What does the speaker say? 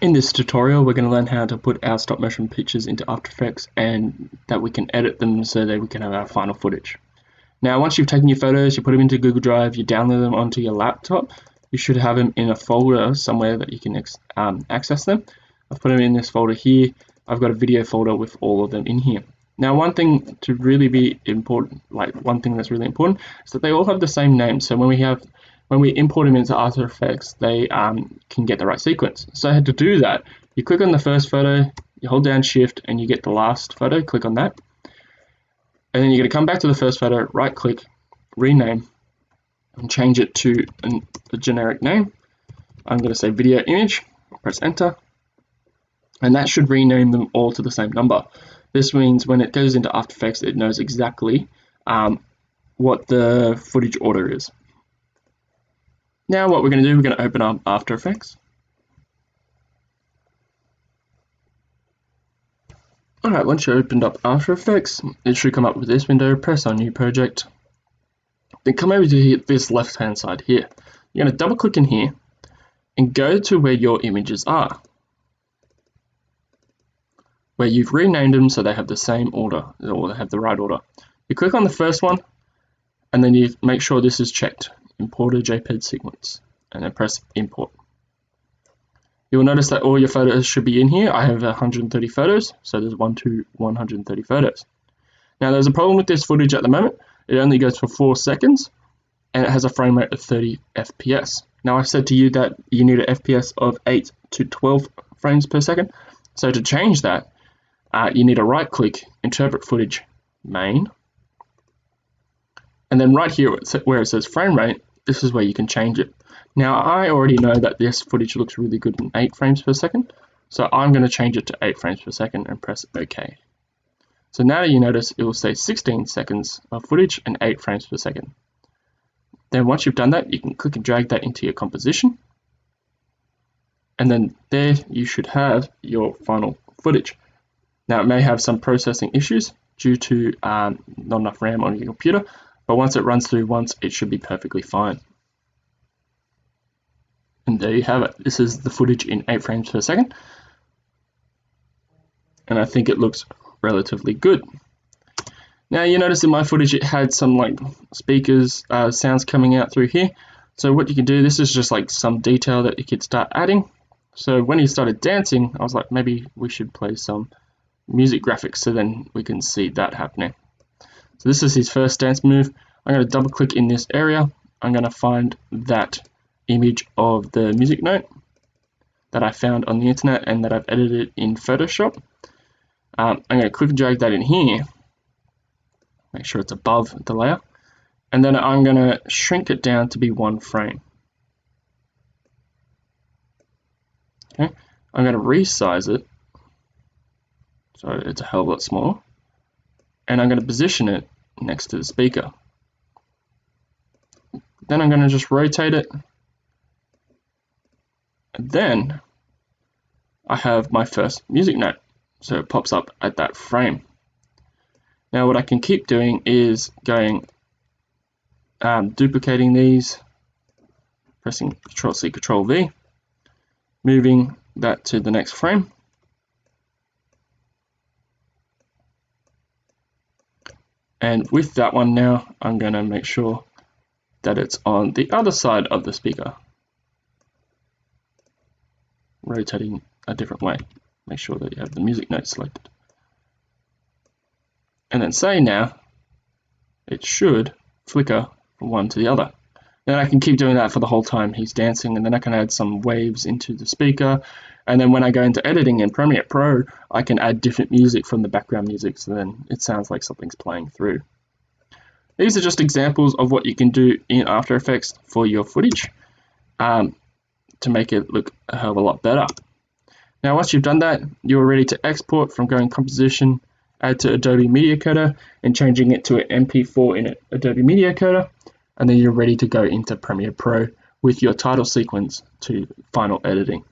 In this tutorial, we're going to learn how to put our stop motion pictures into After Effects and that we can edit them so that we can have our final footage. Now, once you've taken your photos, you put them into Google Drive, you download them onto your laptop, you should have them in a folder somewhere that you can access them. I've put them in this folder here. I've got a video folder with all of them in here. Now, one thing to really be important, one thing that's really important, is that they all have the same name. So when we import them into After Effects, they can get the right sequence. So to do that, you click on the first photo, you hold down Shift, and you get the last photo. Click on that, and then you're going to come back to the first photo, right-click, rename, and change it to a generic name. I'm going to say video image. Press Enter, and that should rename them all to the same number. This means when it goes into After Effects, it knows exactly what the footage order is. Now what we're going to do, we're going to open up After Effects. Alright, once you opened up After Effects, it should come up with this window. Press on New Project. Then come over to this left hand side here. You're going to double click in here and go to where your images are, where you've renamed them so they have the same order, or they have the right order. You click on the first one, and then you make sure this is checked. Import a JPEG sequence, and then press Import. You will notice that all your photos should be in here. I have 130 photos, so there's 1 to 130 photos. Now there's a problem with this footage at the moment. It only goes for 4 seconds, and it has a frame rate of 30 FPS. Now I said to you that you need an FPS of 8 to 12 frames per second. So to change that, you need to right click, Interpret Footage, Main, and then right here where it says frame rate, this is where you can change it. Now I already know that this footage looks really good in 8 frames per second, so I'm going to change it to 8 frames per second and press OK. So now you notice it will say 16 seconds of footage and 8 frames per second. Then once you've done that, you can click and drag that into your composition, and then there you should have your final footage. Now it may have some processing issues due to not enough RAM on your computer, but once it runs through once, it should be perfectly fine. And there you have it. This is the footage in 8 frames per second, and I think it looks relatively good. Now you notice in my footage it had some speakers, sounds coming out through here. So what you can do, this is just some detail that you could start adding. So when he started dancing, I was like, maybe we should play some music graphics so then we can see that happening. So this is his first dance move. I'm going to double click in this area. I'm going to find that image of the music note that I found on the internet and that I've edited in Photoshop. I'm going to click and drag that in here, make sure it's above the layer, and then I'm going to shrink it down to be 1 frame. Okay, I'm going to resize it so it's a hell of a lot smaller, and I'm going to position it next to the speaker. Then I'm going to just rotate it, and then I have my first music note, so it pops up at that frame. Now what I can keep doing is going duplicating these, pressing Ctrl+C, Ctrl+V, moving that to the next frame, and with that one now I'm going to make sure that it's on the other side of the speaker, rotating a different way. Make sure that you have the music note selected, and then say now it should flicker from one to the other. Then I can keep doing that for the whole time he's dancing, and then I can add some waves into the speaker, and then when I go into editing in Premiere Pro, I can add different music from the background music, so then it sounds like something's playing through. These are just examples of what you can do in After Effects for your footage to make it look a hell of a lot better. Now once you've done that, you're ready to export from going Composition, add to Adobe Media Coder, and changing it to an MP4 in Adobe Media Coder, and then you're ready to go into Premiere Pro with your title sequence to final editing.